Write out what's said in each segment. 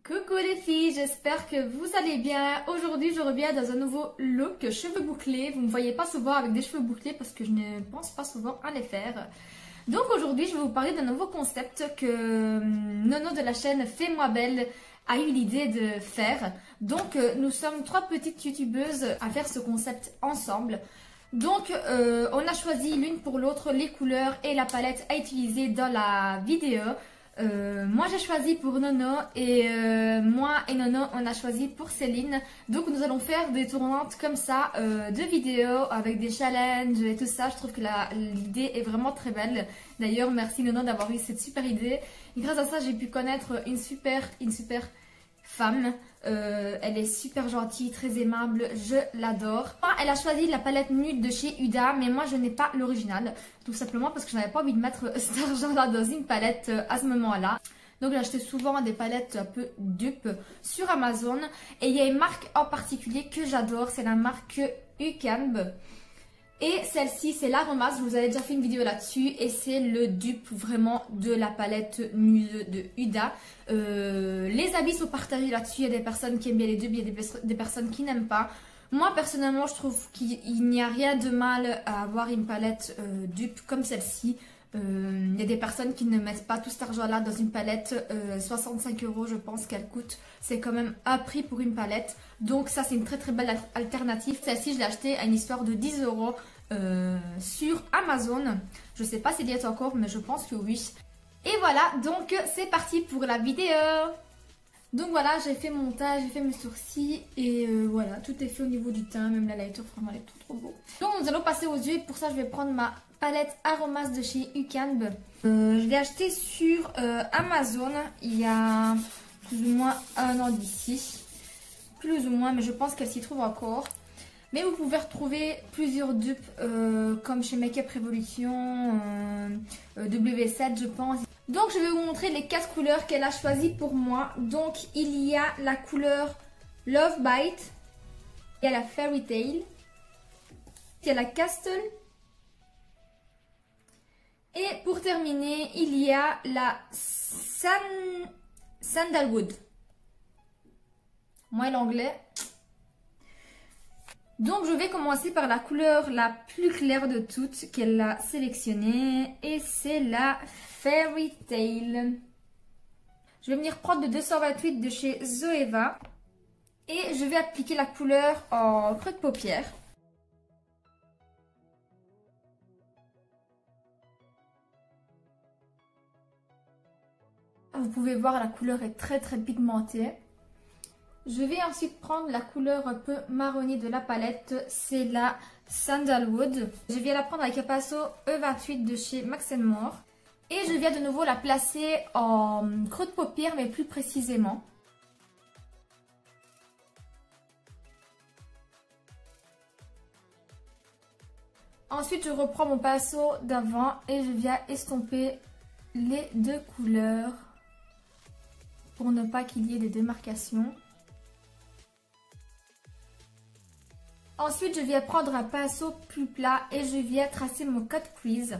Coucou les filles, j'espère que vous allez bien. Aujourd'hui, je reviens dans un nouveau look cheveux bouclés. Vous ne me voyez pas souvent avec des cheveux bouclés parce que je ne pense pas souvent à les faire. Donc aujourd'hui, je vais vous parler d'un nouveau concept que Nono de la chaîne Fais-moi belle a eu l'idée de faire. Donc nous sommes 3 petites youtubeuses à faire ce concept ensemble. Donc on a choisi l'une pour l'autre les couleurs et la palette à utiliser dans la vidéo. Moi j'ai choisi pour Nono et moi et Nono on a choisi pour Céline. Donc nous allons faire des tournantes comme ça de vidéos avec des challenges et tout ça. Je trouve que l'idée est vraiment très belle. D'ailleurs merci Nono d'avoir eu cette super idée. Et grâce à ça j'ai pu connaître une super femme. Elle est super gentille, très aimable, je l'adore. Elle a choisi la palette nude de chez Huda, mais moi je n'ai pas l'original. Tout simplement parce que je n'avais pas envie de mettre cet argent-là dans une palette à ce moment-là. Donc j'ai acheté souvent des palettes un peu dupes sur Amazon. Et il y a une marque en particulier que j'adore, c'est la marque UCANB. Et celle-ci, c'est l'Aromas, je vous avais déjà fait une vidéo là-dessus et c'est le dupe vraiment de la palette nude de Huda. Les avis sont partagés là-dessus, il y a des personnes qui aiment bien les dupes, il y a des personnes qui n'aiment pas. Moi personnellement, je trouve qu'il n'y a rien de mal à avoir une palette dupe comme celle-ci. Il y a des personnes qui ne mettent pas tout cet argent-là dans une palette, 65 € je pense qu'elle coûte. C'est quand même un prix pour une palette. Donc ça c'est une très belle alternative. Celle-ci je l'ai achetée à une histoire de 10 € sur Amazon. Je ne sais pas s'il y est encore mais je pense que oui. Et voilà, donc c'est parti pour la vidéo. Donc voilà, j'ai fait mon teint, j'ai fait mes sourcils et voilà, tout est fait au niveau du teint, même la lighter, vraiment elle est trop beau. Donc nous allons passer aux yeux et pour ça je vais prendre ma palette Aromas de chez UCANB. Je l'ai achetée sur Amazon il y a plus ou moins un an d'ici. Plus ou moins, mais je pense qu'elle s'y trouve encore. Mais vous pouvez retrouver plusieurs dupes comme chez Makeup Revolution, W7 je pense. Donc je vais vous montrer les 4 couleurs qu'elle a choisies pour moi. Donc il y a la couleur Love Bite, il y a la Fairy Tale, il y a la Castle. Et pour terminer, il y a la Sandalwood. Moi l'anglais. Donc je vais commencer par la couleur la plus claire de toutes qu'elle a sélectionnée. Et c'est la Fairy Tale. Je vais venir prendre le 228 de chez Zoeva. Et je vais appliquer la couleur en creux de paupière. Vous pouvez voir la couleur est très pigmentée. Je vais ensuite prendre la couleur un peu marronnée de la palette, c'est la Sandalwood. Je viens la prendre avec un pinceau E28 de chez Max More. Et je viens de nouveau la placer en creux de paupière mais plus précisément. Ensuite je reprends mon pinceau d'avant et je viens estomper les deux couleurs pour ne pas qu'il y ait des démarcations. Ensuite, je viens prendre un pinceau plus plat et je viens tracer mon cut crease.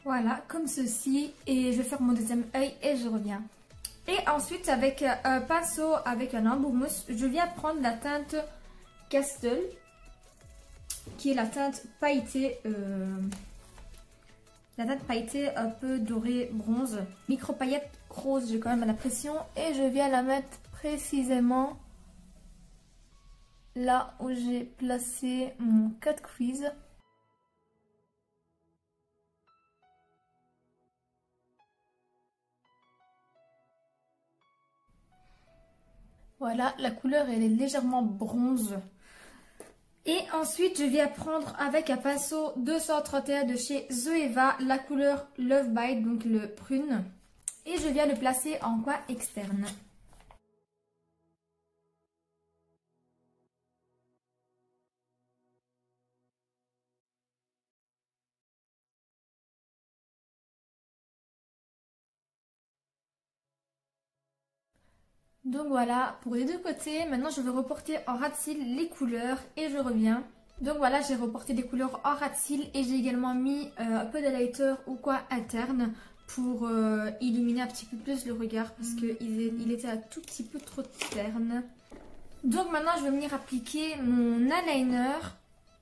Voilà, comme ceci. Et je vais faire mon deuxième œil et je reviens. Et ensuite, avec un pinceau avec un embout mousse, je viens prendre la teinte Castle, qui est la teinte pailletée, un peu dorée bronze, micro paillettes rose, j'ai quand même l'impression, et je viens la mettre précisément là où j'ai placé mon cut crease. Voilà, la couleur elle est légèrement bronze. Et ensuite, je viens prendre avec un pinceau 231 de chez Zoeva la couleur Love Bite, donc le prune. Et je viens le placer en coin externe. Donc voilà, pour les deux côtés, maintenant je vais reporter en ras de cils les couleurs et je reviens. Donc voilà, j'ai reporté des couleurs en ras de cils et j'ai également mis un peu d'highlighter ou quoi interne pour illuminer un petit peu plus le regard parce qu'il était un tout petit peu trop terne. Donc maintenant je vais venir appliquer mon eyeliner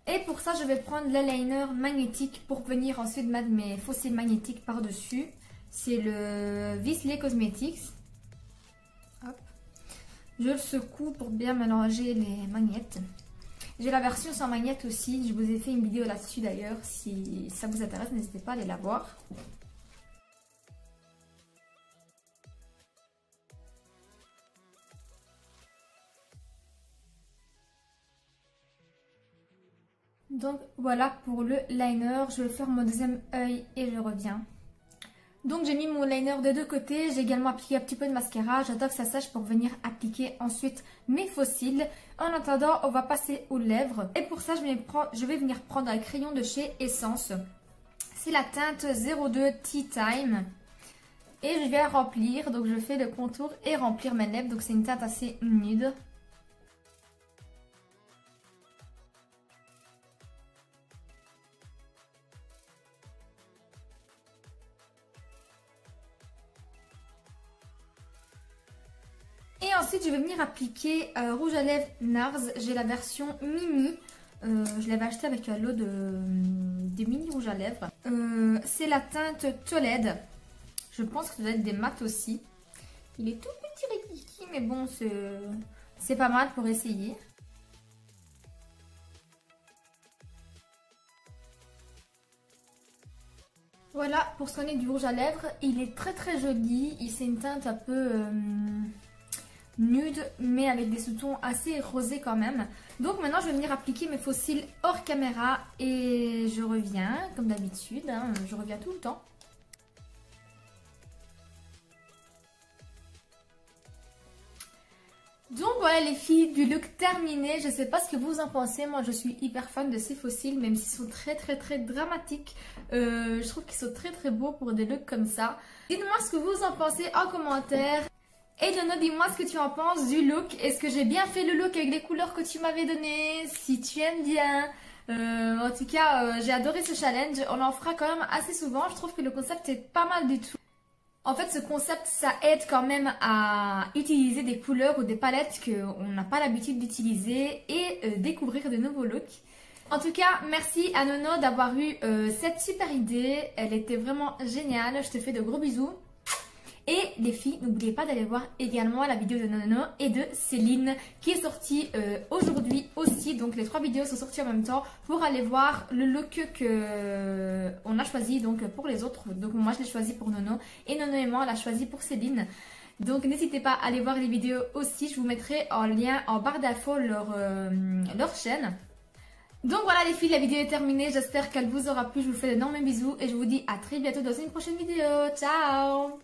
et pour ça je vais prendre l'eyeliner magnétique pour venir ensuite mettre mes faux cils magnétiques par dessus. C'est le Visley Cosmetics. Hop. Je le secoue pour bien mélanger les magnettes. J'ai la version sans magnette aussi, je vous ai fait une vidéo là-dessus d'ailleurs, si ça vous intéresse, n'hésitez pas à aller la voir. Donc voilà pour le liner, je vais faire mon deuxième œil et je reviens. Donc j'ai mis mon liner des deux côtés, j'ai également appliqué un petit peu de mascara, j'attends que ça sèche pour venir appliquer ensuite mes faux cils. En attendant, on va passer aux lèvres et pour ça je vais venir prendre un crayon de chez Essence. C'est la teinte 02 Tea Time et je vais remplir, donc je fais le contour et remplir mes lèvres, donc c'est une teinte assez nude. Et ensuite, je vais venir appliquer rouge à lèvres NARS. J'ai la version mini. Je l'avais acheté avec un lot des mini rouges à lèvres. C'est la teinte Tolède. Je pense que ça doit être des mat aussi. Il est tout petit rikiki, mais bon, c'est pas mal pour essayer. Voilà, pour ce qui est du rouge à lèvres, il est très très joli. C'est une teinte un peu nude, mais avec des sous-tons assez rosés quand même. Donc maintenant, je vais venir appliquer mes faux cils hors caméra et je reviens, comme d'habitude, hein, je reviens tout le temps. Donc voilà les filles, du look terminé, je sais pas ce que vous en pensez, moi je suis hyper fan de ces faux cils, même s'ils sont très dramatiques, je trouve qu'ils sont très beaux pour des looks comme ça. Dites-moi ce que vous en pensez en commentaire, et Nono, dis-moi ce que tu en penses du look, est-ce que j'ai bien fait le look avec les couleurs que tu m'avais données, si tu aimes bien. En tout cas, j'ai adoré ce challenge, on en fera quand même assez souvent, je trouve que le concept est pas mal du tout. En fait, ce concept, ça aide quand même à utiliser des couleurs ou des palettes qu'on n'a pas l'habitude d'utiliser et découvrir de nouveaux looks. En tout cas, merci à Nono d'avoir eu cette super idée. Elle était vraiment géniale. Je te fais de gros bisous. Et les filles, n'oubliez pas d'aller voir également la vidéo de Nono et de Céline qui est sortie aujourd'hui aussi. Donc les 3 vidéos sont sorties en même temps pour aller voir le look qu'on a choisi donc pour les autres. Donc moi je l'ai choisi pour Nono et Nono et moi on l'a choisi pour Céline. Donc n'hésitez pas à aller voir les vidéos aussi. Je vous mettrai en lien en barre d'infos leur chaîne. Donc voilà les filles, la vidéo est terminée. J'espère qu'elle vous aura plu. Je vous fais d'énormes bisous et je vous dis à très bientôt dans une prochaine vidéo. Ciao!